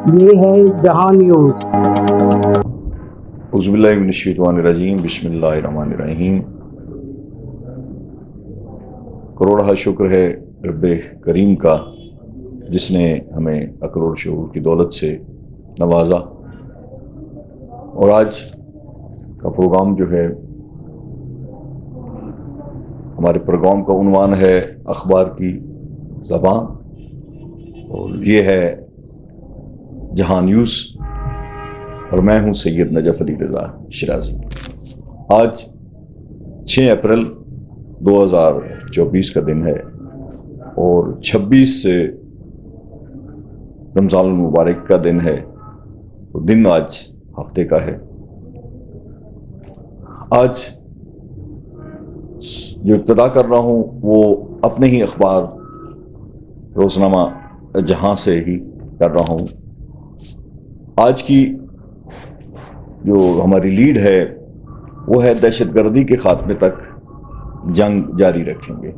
یہ ہے جہاں نیوز۔ اعوذ باللہ من الشیطان الرجیم، بسم اللہ الرحمن الرحیم۔ کروڑہ شکر ہے رب کریم کا جس نے ہمیں اکروڑ شعور کی دولت سے نوازا، اور آج کا پروگرام جو ہے، ہمارے پروگرام کا عنوان ہے اخبار کی زبان، اور یہ ہے جہاں نیوز، اور میں ہوں سید نجف علی رضا شرازی۔ آج 6 اپریل 2024 کا دن ہے، اور 26 سے رمضان المبارک کا دن ہے۔ دن آج ہفتے کا ہے۔ آج جو ابتدا کر رہا ہوں وہ اپنے ہی اخبار روزنامہ جہاں سے ہی کر رہا ہوں۔ آج کی جو ہماری لیڈ ہے وہ ہے دہشت گردی کے خاتمے تک جنگ جاری رکھیں گے۔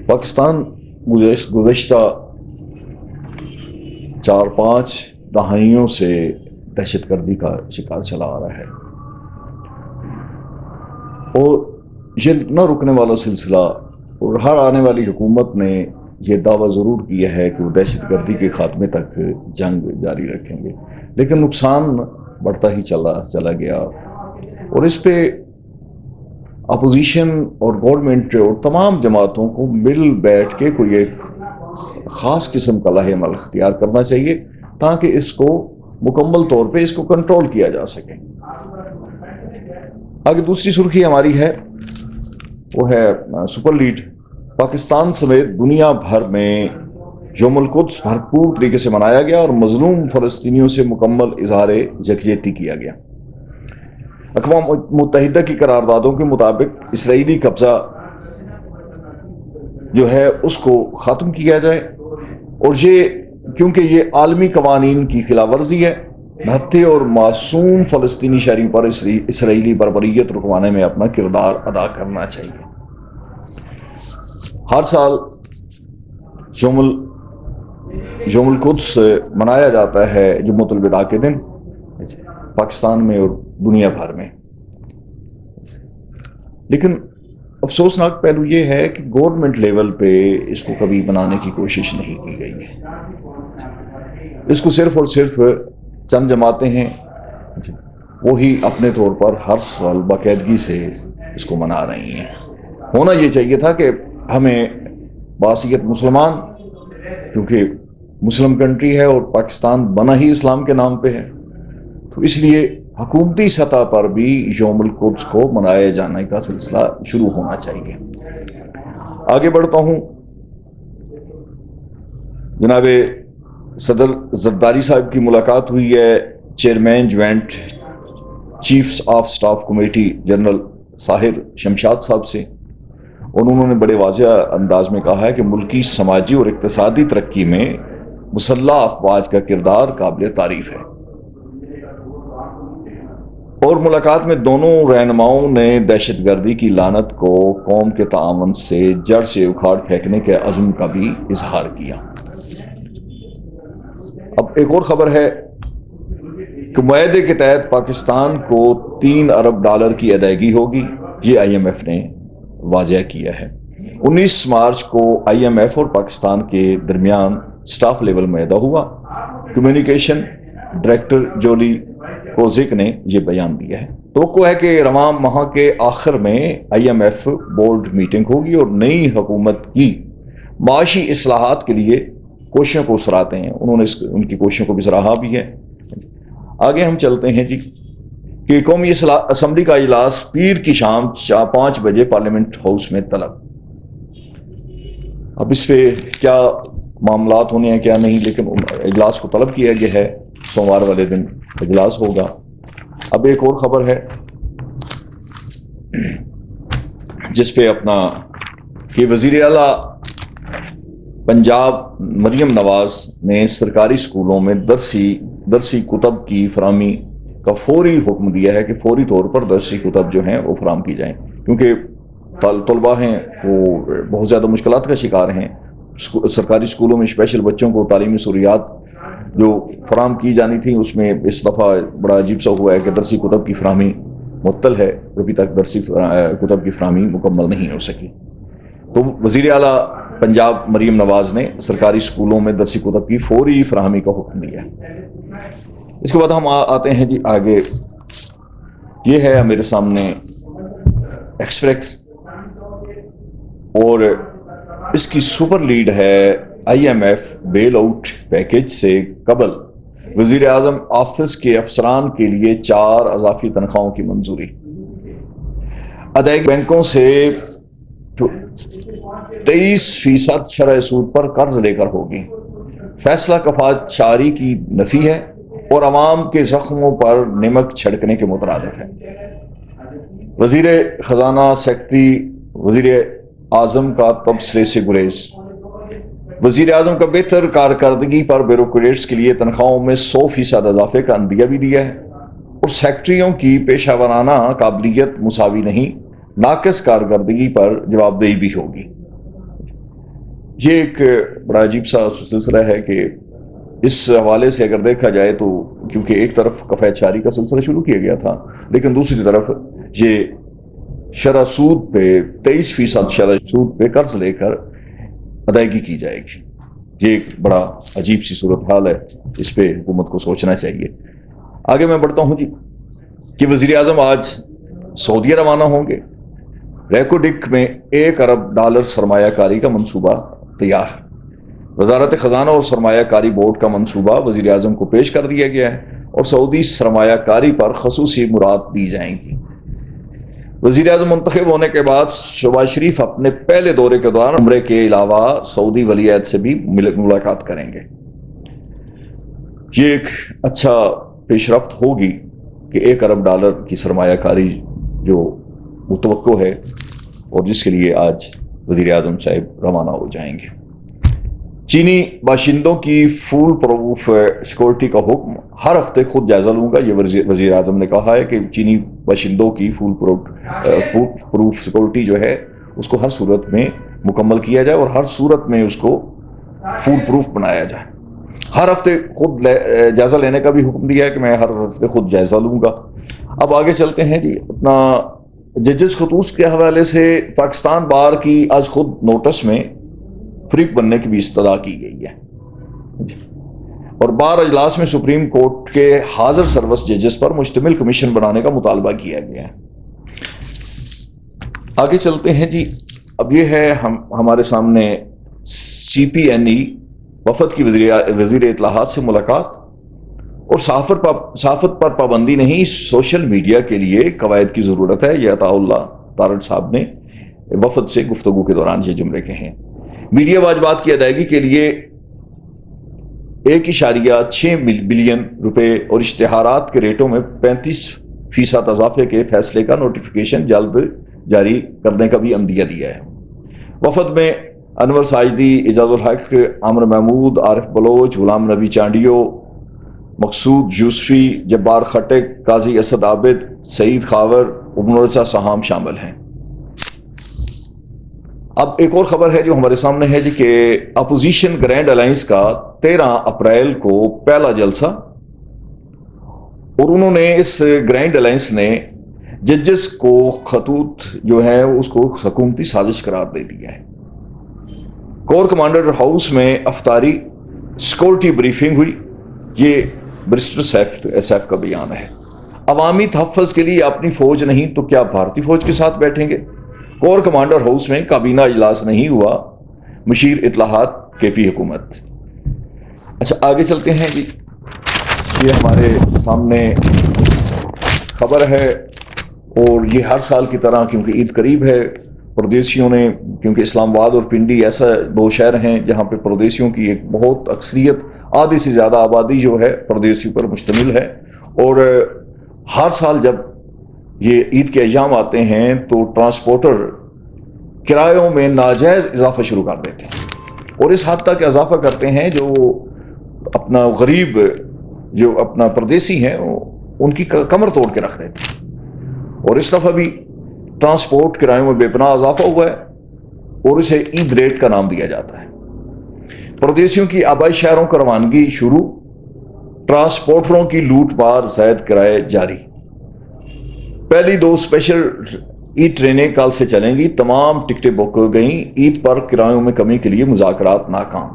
پاکستان گزشتہ 4-5 دہائیوں سے دہشت گردی کا شکار چلا آ رہا ہے، اور یہ نہ رکنے والا سلسلہ، اور ہر آنے والی حکومت نے یہ دعویٰ ضرور کیا ہے کہ وہ دہشت گردی کے خاتمے تک جنگ جاری رکھیں گے، لیکن نقصان بڑھتا ہی چلا گیا، اور اس پہ اپوزیشن اور گورنمنٹ اور تمام جماعتوں کو مل بیٹھ کے کوئی ایک خاص قسم کا لائحہ عمل اختیار کرنا چاہیے تاکہ اس کو مکمل طور پہ اس کو کنٹرول کیا جا سکے۔ آگے دوسری سرخی ہماری ہے، وہ ہے سپر لیڈ۔ پاکستان سمیت دنیا بھر میں یوم القدس بھرپور طریقے سے منایا گیا، اور مظلوم فلسطینیوں سے مکمل اظہار یکجہتی کیا گیا۔ اقوام متحدہ کی قراردادوں کے مطابق اسرائیلی قبضہ جو ہے اس کو ختم کیا جائے، اور یہ کیونکہ یہ عالمی قوانین کی خلاف ورزی ہے، نہتے اور معصوم فلسطینی شہریوں پر اسرائیلی بربریت رکوانے میں اپنا کردار ادا کرنا چاہیے۔ ہر سال یوم القدس منایا جاتا ہے جمعۃ الوداع کے دن، پاکستان میں اور دنیا بھر میں، لیکن افسوسناک پہلو یہ ہے کہ گورنمنٹ لیول پہ اس کو کبھی بنانے کی کوشش نہیں کی گئی ہے۔ اس کو صرف اور صرف چند جماعتیں ہیں وہی اپنے طور پر ہر سال باقاعدگی سے اس کو منا رہی ہیں۔ ہونا یہ چاہیے تھا کہ ہمیں بحیثیت مسلمان، کیونکہ مسلم کنٹری ہے اور پاکستان بنا ہی اسلام کے نام پہ ہے، تو اس لیے حکومتی سطح پر بھی یوم القدس کو منائے جانے کا سلسلہ شروع ہونا چاہیے۔ آگے بڑھتا ہوں۔ جناب صدر زرداری صاحب کی ملاقات ہوئی ہے chairman joint chiefs of staff committee general Tahir Shamshad صاحب سے، اور انہوں نے بڑے واضح انداز میں کہا ہے کہ ملکی سماجی اور اقتصادی ترقی میں مسلح افواج کا کردار قابل تعریف ہے، اور ملاقات میں دونوں رہنماؤں نے دہشت گردی کی لعنت کو قوم کے تعاون سے جڑ سے اکھاڑ پھینکنے کے عزم کا بھی اظہار کیا۔ اب ایک اور خبر ہے کہ معاہدے کے تحت پاکستان کو $3 ارب کی ادائیگی ہوگی، یہ IMF نے واضح کیا ہے۔ 19 مارچ کو IMF اور پاکستان کے درمیان سٹاف لیول معاہدہ ہوا۔ کمیونیکیشن ڈائریکٹر جولی کوزک نے یہ بیان دیا ہے۔ توقع ہے کہ رواں ماہ کے آخر میں IMF بورڈ میٹنگ ہوگی، اور نئی حکومت کی معاشی اصلاحات کے لیے کوششوں کو سراہتے ہیں، انہوں نے ان کی کوششوں کو بھی سراہا بھی ہے۔ آگے ہم چلتے ہیں جی، کہ قومی اسمبلی کا اجلاس پیر کی شام 5 بجے پارلیمنٹ ہاؤس میں طلب۔ اب اس پہ کیا معاملات ہونے ہیں کیا نہیں، لیکن اجلاس کو طلب کیا گیا ہے، سوموار والے دن اجلاس ہوگا۔ اب ایک اور خبر ہے جس پہ اپنا کہ وزیر اعلیٰ پنجاب مریم نواز نے سرکاری اسکولوں میں درسی کتب کی فراہمی کا فوری حکم دیا ہے کہ فوری طور پر درسی کتب جو ہیں وہ فراہم کی جائیں، کیونکہ طلباء ہیں وہ بہت زیادہ مشکلات کا شکار ہیں۔ سرکاری اسکولوں میں اسپیشل بچوں کو تعلیمی سہولیات جو فراہم کی جانی تھی اس میں اس دفعہ بڑا عجیب سا ہوا ہے کہ درسی کتب کی فراہمی معطل ہے، ابھی تک درسی کتب کی فراہمی مکمل نہیں ہو سکی۔ تو وزیر اعلیٰ پنجاب مریم نواز نے سرکاری اسکولوں میں درسی کتب کی فوری فراہمی کا حکم دیا۔ اس کے بعد ہم آتے ہیں جی آگے، یہ ہے میرے سامنے ایکسپریس، اور اس کی سپر لیڈ ہے IMF بیل آؤٹ پیکج سے قبل وزیر اعظم آفس کے افسران کے لیے 4 اضافی تنخواہوں کی منظوری، ادائیگی بینکوں سے 23% شرح سود پر قرض لے کر ہوگی، فیصلہ کفالت شعاری کی نفی ہے اور عوام کے زخموں پر نمک چھڑکنے کے مترادف ہے۔ وزیر خزانہ سیکرٹری وزیر اعظم کا تبصرے سے گریز، وزیر اعظم کا بہتر کارکردگی پر بیوروکریٹس کے لیے تنخواہوں میں 100% اضافے کا عندیہ بھی دیا ہے، اور سیکرٹریوں کی پیشہ ورانہ قابلیت مساوی نہیں، ناقص کارکردگی پر جواب دہی بھی ہوگی۔ یہ ایک بڑا عجیب سا سلسلہ ہے کہ اس حوالے سے اگر دیکھا جائے تو کیونکہ ایک طرف کفایت شعاری کا سلسلہ شروع کیا گیا تھا، لیکن دوسری طرف یہ شرح سود پہ 23% شرح سود پہ قرض لے کر ادائیگی کی جائے گی۔ یہ ایک بڑا عجیب سی صورتحال ہے، اس پہ حکومت کو سوچنا چاہیے۔ آگے میں بڑھتا ہوں جی کہ وزیر اعظم آج سعودیہ روانہ ہوں گے۔ ریکوڈک میں $1 ارب سرمایہ کاری کا منصوبہ تیار، وزارت خزانہ اور سرمایہ کاری بورڈ کا منصوبہ وزیر اعظم کو پیش کر دیا گیا ہے، اور سعودی سرمایہ کاری پر خصوصی مراعات دی جائیں گی۔ وزیر اعظم منتخب ہونے کے بعد شہباز شریف اپنے پہلے دورے کے دوران عمرے کے علاوہ سعودی ولی عہد سے بھی ملاقات کریں گے۔ یہ ایک اچھا پیش رفت ہوگی کہ $1 ارب کی سرمایہ کاری جو متوقع ہے، اور جس کے لیے آج وزیر اعظم صاحب روانہ ہو جائیں گے۔ چینی باشندوں کی فول پروف سیکورٹی کا حکم، ہر ہفتے خود جائزہ لوں گا، یہ وزیر اعظم نے کہا ہے کہ چینی باشندوں کی فول پروف سیکورٹی جو ہے اس کو ہر صورت میں مکمل کیا جائے، اور ہر صورت میں اس کو فول پروف بنایا جائے۔ ہر ہفتے خود جائزہ لینے کا بھی حکم دیا ہے کہ میں ہر ہفتے خود جائزہ لوں گا۔ اب آگے چلتے ہیں جی، اپنا ججز خطوط کے حوالے سے پاکستان بار کی آج خود نوٹس میں فریق بننے کی بھی استدعا کی گئی ہے، اور بار اجلاس میں سپریم کورٹ کے حاضر سروس ججز پر مشتمل کمیشن بنانے کا مطالبہ کیا گیا ہے۔ آگے چلتے ہیں جی، اب یہ ہے ہمارے سامنے CPNE وفد کی وزیر اطلاعات سے ملاقات، اور صحافت پر پابندی نہیں، سوشل میڈیا کے لیے قواعد کی ضرورت ہے، یہ عطا اللہ تارڑ صاحب نے وفد سے گفتگو کے دوران یہ جملے کہے ہیں۔ میڈیا واجبات کی ادائیگی کے لیے 1.6 بلین روپے اور اشتہارات کے ریٹوں میں 35% اضافے کے فیصلے کا نوٹیفیکیشن جلد جاری کرنے کا بھی عندیہ دیا ہے۔ وفد میں انور ساجدی، اعجاز الحق، عامر محمود، عارف بلوچ، غلام نبی چانڈیو، مقصود یوسفی، جبار خٹک، قاضی اسد عابد، سعید خاور، ابن رضا سہام شامل ہیں۔ اب ایک اور خبر ہے جو ہمارے سامنے ہے جی کہ اپوزیشن گرینڈ الائنس کا 13 اپریل کو پہلا جلسہ، اور انہوں نے اس گرینڈ الائنس نے ججز کو خطوط جو ہے اس کو حکومتی سازش قرار دے دیا ہے۔ کور کمانڈر ہاؤس میں افطاری سیکورٹی بریفنگ ہوئی، یہ برسٹر SAF کا بیان ہے۔ عوامی تحفظ کے لیے اپنی فوج نہیں تو کیا بھارتی فوج کے ساتھ بیٹھیں گے؟ کور کمانڈر ہاؤس میں کابینہ اجلاس نہیں ہوا، مشیر اطلاعات KP حکومت۔ اچھا آگے چلتے ہیں جی، یہ ہمارے سامنے خبر ہے، اور یہ ہر سال کی طرح کیونکہ عید قریب ہے، پردیسیوں نے، کیونکہ اسلام آباد اور پنڈی ایسا 2 شہر ہیں جہاں پہ پردیسیوں کی ایک بہت اکثریت، آدھی سے زیادہ آبادی جو ہے پردیسیوں پر مشتمل ہے، اور ہر سال جب یہ عید کے ایام آتے ہیں تو ٹرانسپورٹر کرایوں میں ناجائز اضافہ شروع کر دیتے ہیں، اور اس حد تک اضافہ کرتے ہیں جو اپنا غریب جو اپنا پردیسی ہیں ان کی کمر توڑ کے رکھ دیتے ہیں۔ اور اس دفعہ بھی ٹرانسپورٹ کرایوں میں بے پناہ اضافہ ہوا ہے، اور اسے عید ریٹ کا نام دیا جاتا ہے۔ پردیسیوں کی آبائی شہروں کا روانگی شروع، ٹرانسپورٹروں کی لوٹ مار، زائد کرائے جاری۔ پہلی 2 اسپیشل ای ٹرینیں کل سے چلیں گی، تمام ٹکٹیں بک ہو گئیں۔ عید پر کرایوں میں کمی کے لیے مذاکرات ناکام۔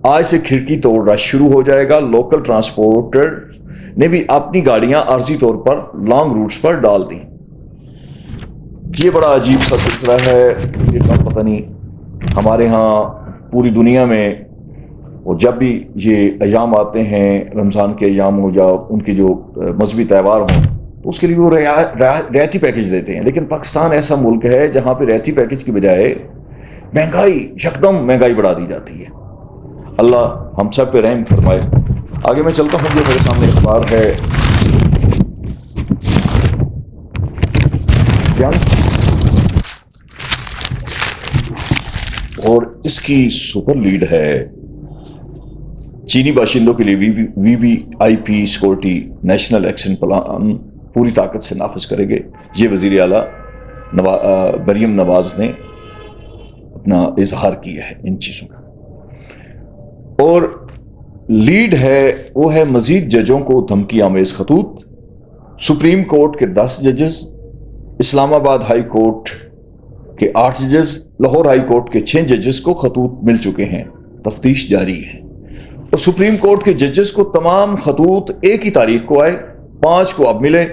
آج سے کھڑکی توڑ رش شروع ہو جائے گا۔ لوکل ٹرانسپورٹر نے بھی اپنی گاڑیاں عارضی طور پر لانگ روٹس پر ڈال دیں۔ یہ بڑا عجیب سا سلسلہ ہے، یہ پتہ نہیں ہمارے ہاں پوری دنیا میں، اور جب بھی یہ ایام آتے ہیں، رمضان کے ایام ہو یا ان کے جو مذہبی تہوار ہوں، تو اس کے لیے وہ رعایتی پیکج دیتے ہیں۔ لیکن پاکستان ایسا ملک ہے جہاں پہ رعایتی پیکج کی بجائے مہنگائی، یکدم مہنگائی بڑھا دی جاتی ہے۔ اللہ ہم سب پہ رحم فرمائے۔ آگے میں چلتا ہوں، جو میرے سامنے اخبار ہے جنگ، اور اس کی سپر لیڈ ہے چینی باشندوں کے لیے وی وی آئی پی سیکورٹی نیشنل ایکشن پلان پوری طاقت سے نافذ کریں گے۔ یہ وزیر اعلیٰ مریم نواز نے اپنا اظہار کیا ہے ان چیزوں کا۔ اور لیڈ ہے وہ ہے مزید ججوں کو دھمکی آمیز خطوط۔ سپریم کورٹ کے 10 ججز، اسلام آباد ہائی کورٹ کے 8 ججز، لاہور ہائی کورٹ کے 6 ججز کو خطوط مل چکے ہیں، تفتیش جاری ہے۔ اور سپریم کورٹ کے ججز کو تمام خطوط ایک ہی تاریخ کو آئے، 5 کو اب ملے۔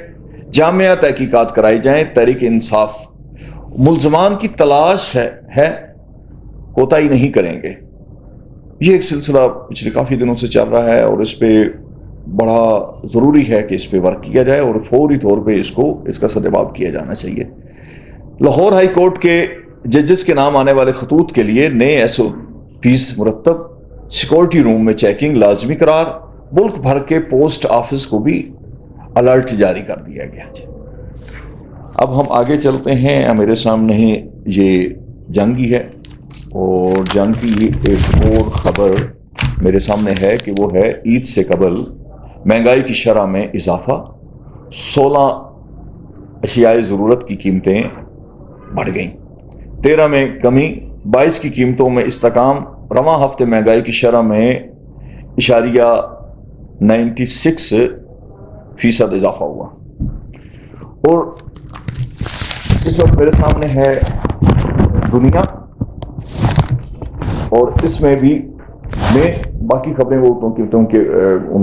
جامعہ تحقیقات کرائی جائیں، تحریک انصاف ملزمان کی تلاش ہے، کوتاہی نہیں کریں گے۔ یہ ایک سلسلہ پچھلے کافی دنوں سے چل رہا ہے، اور اس پہ بڑا ضروری ہے کہ اس پہ ورک کیا جائے، اور فوری طور پہ اس کا سدجواب کیا جانا چاہیے۔ لاہور ہائی کورٹ کے ججز کے نام آنے والے خطوط کے لیے نئے SOPs مرتب، سیکورٹی روم میں چیکنگ لازمی قرار، ملک بھر کے پوسٹ آفس کو بھی الرٹ جاری کر دیا گیا۔ اب ہم آگے چلتے ہیں، میرے سامنے یہ جنگی ہے، اور جنگ کی ایک اور خبر میرے سامنے ہے کہ وہ ہے عید سے قبل مہنگائی کی شرح میں اضافہ، 16 اشیاء ضرورت کی قیمتیں بڑھ گئیں، 13 میں کمی، 22 کی قیمتوں میں استحکام۔ رواں ہفتے مہنگائی کی شرح میں 0.96% اضافہ ہوا۔ اور اس وقت میرے سامنے ہے دنیا، اور اس میں بھی باقی خبریں وہ ان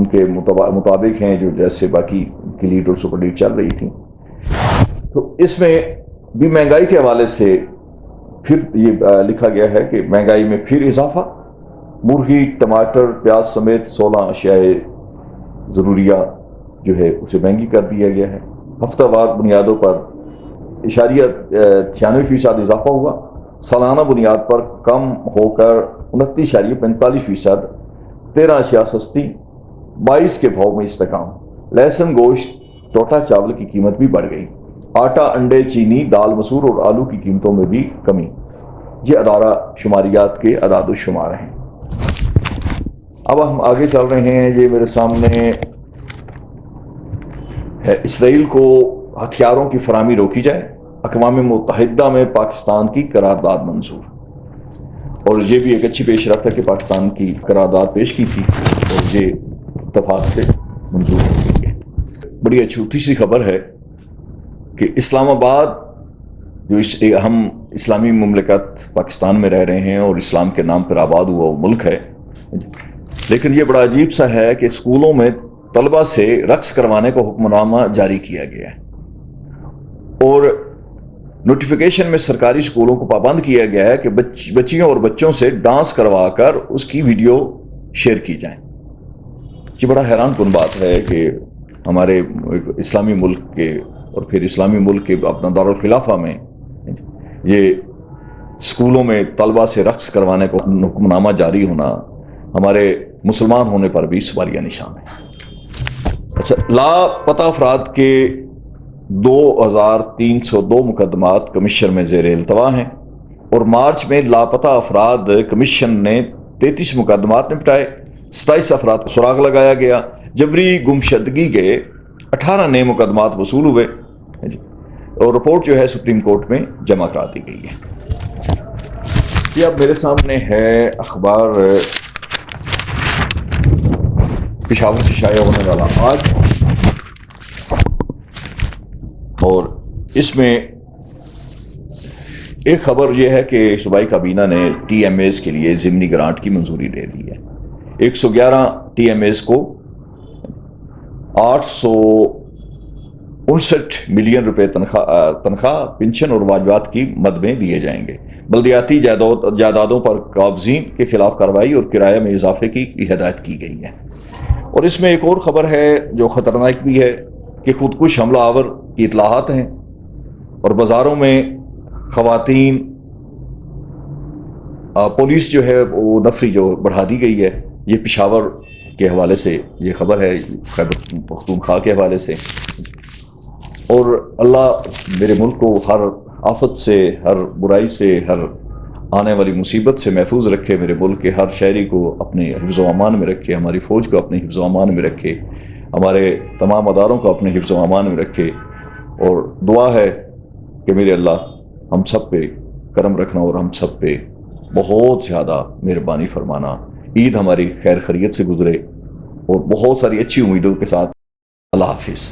کے مطابق ہیں جو جیسے باقی کی لیڈ اور سپر لیڈ چل رہی تھی۔ تو اس میں بھی مہنگائی کے حوالے سے پھر یہ لکھا گیا ہے کہ مہنگائی میں پھر اضافہ، مرغی، ٹماٹر، پیاز سمیت 16 اشیاء ضروریہ جو ہے اسے مہنگی کر دیا گیا ہے۔ ہفتہ وار بنیادوں پر 96% اضافہ ہوا، سالانہ بنیاد پر کم ہو کر 29.45%۔ 13 اشیاء سستی، 22 کے بھاؤ میں استحکام۔ لہسن، گوشت، ٹوٹا چاول کی قیمت بھی بڑھ گئی۔ آٹا، انڈے، چینی، دال، مسور اور آلو کی قیمتوں میں بھی کمی۔ یہ ادارہ شماریات کے اعداد و شمار ہیں۔ اب ہم آگے چل رہے ہیں، یہ میرے سامنے ہے اسرائیل کو ہتھیاروں کی فراہمی روکی جائے، اقوام متحدہ میں پاکستان کی قرارداد منظور۔ اور یہ بھی ایک اچھی پیش رفت ہے کہ پاکستان کی قرارداد پیش کی تھی اور یہ اتفاق سے منظور ہو گئی ہے۔ بڑی اچھی سی خبر ہے کہ اسلام آباد جو ہم اسلامی مملکت پاکستان میں رہ رہے ہیں اور اسلام کے نام پر آباد ہوا وہ ملک ہے، لیکن یہ بڑا عجیب سا ہے کہ اسکولوں میں طلبہ سے رقص کروانے کا حکم نامہ جاری کیا گیا ہے، اور نوٹیفیکیشن میں سرکاری اسکولوں کو پابند کیا گیا ہے کہ بچیوں اور بچوں سے ڈانس کروا کر اس کی ویڈیو شیئر کی جائیں۔ یہ بڑا حیران کن بات ہے کہ ہمارے اسلامی ملک کے اور پھر اسلامی ملک کے اپنا دارالخلافہ میں یہ اسکولوں میں طلبہ سے رقص کروانے کا حکم نامہ جاری ہونا ہمارے مسلمان ہونے پر بھی سوالیہ نشان ہے۔ اچھا، لاپتہ افراد کے 2302 مقدمات کمیشن میں زیر التوا ہیں، اور مارچ میں لاپتہ افراد کمیشن نے 33 مقدمات نپٹائے، 27 افراد کو سراغ لگایا گیا، جبری گمشدگی کے 18 نئے مقدمات وصول ہوئے، اور رپورٹ جو ہے سپریم کورٹ میں جمع کرا دی گئی ہے۔ یہ اب میرے سامنے ہے اخبار پشاور سے شائع ہونے والا آج، اور اس میں ایک خبر یہ ہے کہ صوبائی کابینہ نے ٹی ایم ایز کے لیے ضمنی گرانٹ کی منظوری دے دی ہے۔ 111 ٹی ایم ایز کو 859 ملین روپے تنخواہ، پنشن اور واجبات کی مد میں دیے جائیں گے۔ بلدیاتی جائیدادوں پر قابضین کے خلاف کارروائی اور کرایہ میں اضافے کی ہدایت کی گئی ہے۔ اور اس میں ایک اور خبر ہے جو خطرناک بھی ہے کہ خودکش حملہ آور کی اطلاعات ہیں، اور بازاروں میں خواتین، پولیس جو ہے وہ نفری جو بڑھا دی گئی ہے۔ یہ پشاور کے حوالے سے یہ خبر ہے، خیبر پختونخوا کے حوالے سے۔ اور اللہ میرے ملک کو ہر آفت سے، ہر برائی سے، ہر آنے والی مصیبت سے محفوظ رکھے، میرے ملک کے ہر شہری کو اپنے حفظ و امان میں رکھے، ہماری فوج کو اپنے حفظ و امان میں رکھے، ہمارے تمام اداروں کو اپنے حفظ و امان میں رکھے۔ اور دعا ہے کہ میرے اللہ ہم سب پہ کرم رکھنا اور ہم سب پہ بہت زیادہ مہربانی فرمانا۔ عید ہماری خیر خیریت سے گزرے اور بہت ساری اچھی امیدوں کے ساتھ۔ اللہ حافظ۔